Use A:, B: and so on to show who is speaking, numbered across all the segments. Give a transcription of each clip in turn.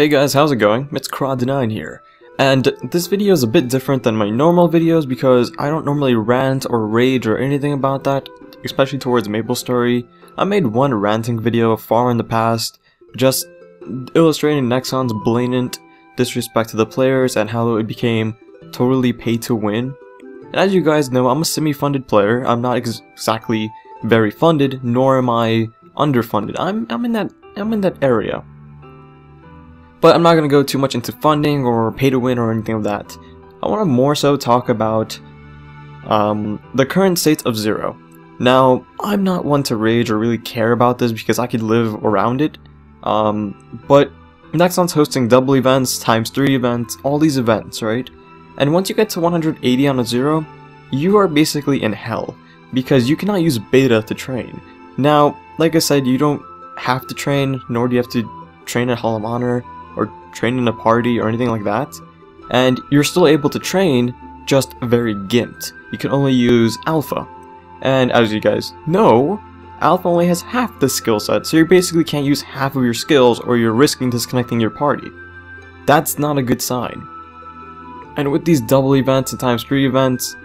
A: Hey guys, how's it going? It's KraDeNine here. And this video is a bit different than my normal videos because I don't normally rant or rage or anything about that, especially towards MapleStory. I made one ranting video far in the past, just illustrating Nexon's blatant disrespect to the players and how it became totally pay to win. And as you guys know, I'm a semi-funded player. I'm not exactly very funded, nor am I underfunded. I'm in that area. But I'm not going to go too much into funding or pay to win or anything of that. I want to more so talk about the current state of Zero. Now, I'm not one to rage or really care about this because I could live around it. But Nexon's hosting double events, ×3 events, all these events, right? And once you get to 180 on a Zero, you are basically in hell because you cannot use beta to train. Now, like I said, you don't have to train, nor do you have to train at Hall of Honor or train in a party or anything like that. And you're still able to train, just very gimped. You can only use Alpha. And as you guys know, Alpha only has half the skill set, so you basically can't use half of your skills or you're risking disconnecting your party. That's not a good sign. And with these double events and ×3 events,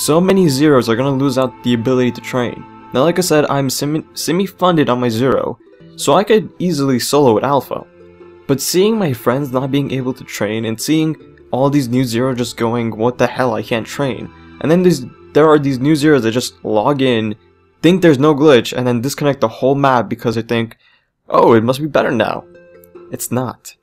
A: so many Zeros are going to lose out the ability to train. Now like I said, I'm semi-funded on my Zero, so I could easily solo at Alpha. But seeing my friends not being able to train and seeing all these new Zeros just going, what the hell, I can't train. And then there are these new Zeros that just log in, think there's no glitch, and then disconnect the whole map because they think, oh, it must be better now. It's not.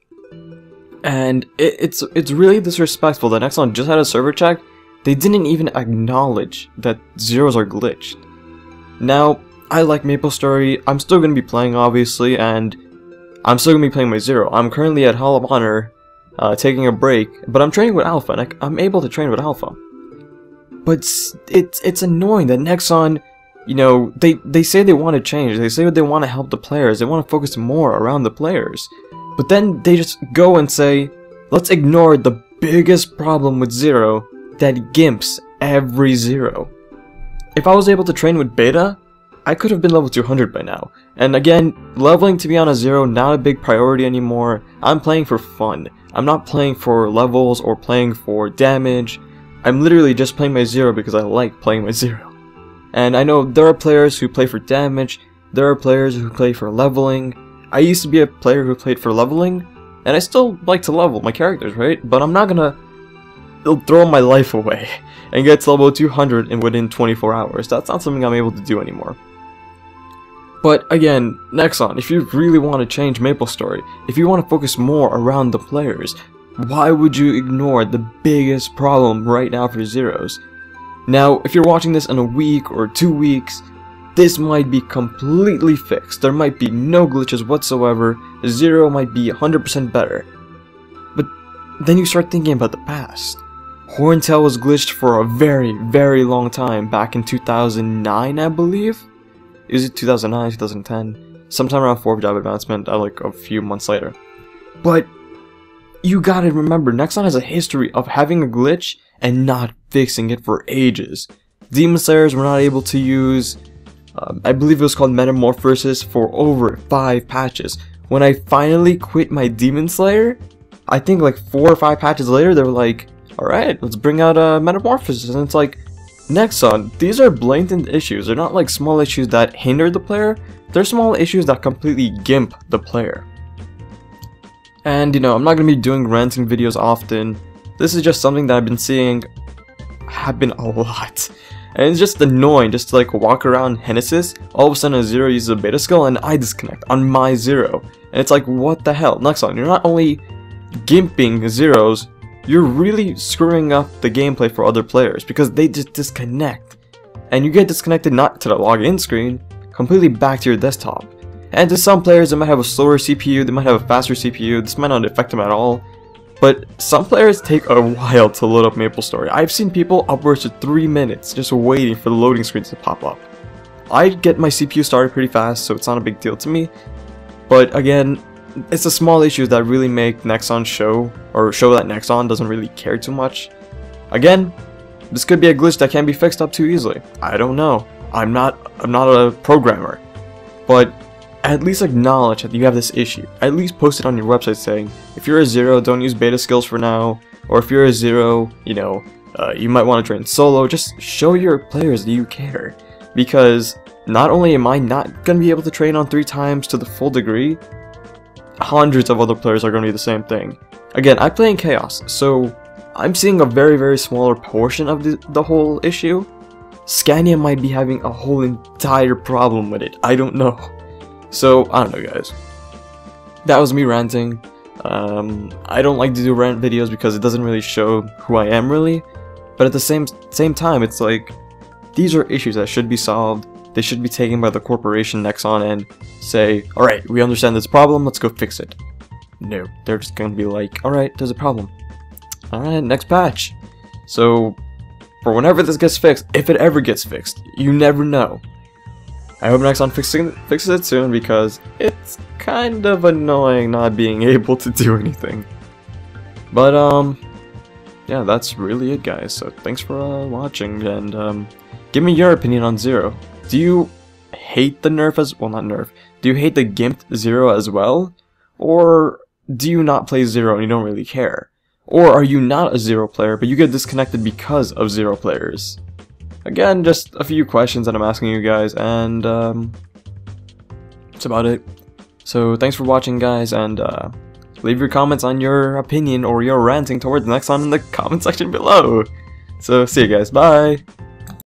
A: And it's really disrespectful that Nexon just had a server check. They didn't even acknowledge that Zeros are glitched. Now, I like MapleStory. I'm still going to be playing, obviously, and I'm still going to be playing my Zero. I'm currently at Hall of Honor, taking a break, but I'm training with Alpha, and I'm able to train with Alpha. But it's annoying that Nexon, you know, they say they want to change, they say they want to help the players, they want to focus more around the players. But then they just go and say, let's ignore the biggest problem with Zero, that gimps every Zero. If I was able to train with Beta, I could have been level 200 by now. And again, leveling to be on a Zero, not a big priority anymore. I'm playing for fun. I'm not playing for levels or playing for damage. I'm literally just playing my Zero because I like playing my Zero. And I know there are players who play for damage, there are players who play for leveling. I used to be a player who played for leveling, and I still like to level my characters, right? But I'm not gonna throw my life away and get to level 200 within 24 hours. That's not something I'm able to do anymore. But again, Nexon, if you really want to change MapleStory, if you want to focus more around the players, why would you ignore the biggest problem right now for Zeros? Now, if you're watching this in a week or 2 weeks, this might be completely fixed. There might be no glitches whatsoever. Zero might be 100% better. But then you start thinking about the past. Horntail was glitched for a very, very long time, back in 2009, I believe? Is it 2009, 2010? Sometime around 4th job advancement, like a few months later. But you gotta remember, Nexon has a history of having a glitch and not fixing it for ages. Demon Slayers were not able to use, I believe it was called Metamorphosis, for over 5 patches. When I finally quit my Demon Slayer, I think like 4 or 5 patches later, they were like, alright, let's bring out a Metamorphosis. And it's like, Nexon, these are blatant issues. They're not like small issues that hinder the player. They're small issues that completely gimp the player. And you know, I'm not going to be doing ranting videos often. This is just something that I've been seeing happen a lot. And it's just annoying just to like walk around Genesis, all of a sudden a Zero uses a beta skill and I disconnect on my Zero. And it's like, what the hell? Nexon, you're not only gimping Zeros, you're really screwing up the gameplay for other players because they just disconnect. And you get disconnected not to the login screen, completely back to your desktop. And to some players, they might have a slower CPU, they might have a faster CPU, this might not affect them at all. But some players take a while to load up MapleStory. I've seen people upwards to 3 minutes just waiting for the loading screens to pop up. I get my CPU started pretty fast, so it's not a big deal to me. But again, it's the small issues that really make Nexon show that Nexon doesn't really care too much. Again, this could be a glitch that can be fixed up too easily. I don't know. I'm not a programmer. But at least acknowledge that you have this issue. At least post it on your website saying, if you're a 0, don't use beta skills for now, or if you're a 0, you know, you might want to train solo. Just show your players that you care, because not only am I not going to be able to train on 3 times to the full degree, hundreds of other players are going to do the same thing. Again, I play in Chaos, so I'm seeing a very, very smaller portion of the whole issue. Scania might be having a whole entire problem with it. I don't know. So, I don't know, guys. That was me ranting. I don't like to do rant videos because it doesn't really show who I am really. But at the same time, it's like, these are issues that should be solved. They should be taken by the corporation Nexon and say, alright, we understand this problem, let's go fix it. No, they're just gonna be like, alright, there's a problem. Alright, next patch. So, for whenever this gets fixed, if it ever gets fixed, you never know. I hope Nexon fixes it soon, because it's kind of annoying not being able to do anything. But, yeah, that's really it, guys. So, thanks for watching, and, give me your opinion on 0. Do you hate the nerf as well? Not nerf. Do you hate the gimped 0 as well? Or do you not play 0 and you don't really care? Or are you not a 0 player but you get disconnected because of 0 players? Again, just a few questions that I'm asking you guys, and that's about it. So thanks for watching, guys, and leave your comments on your opinion or your ranting towards Nexon in the comment section below. So see you guys, bye!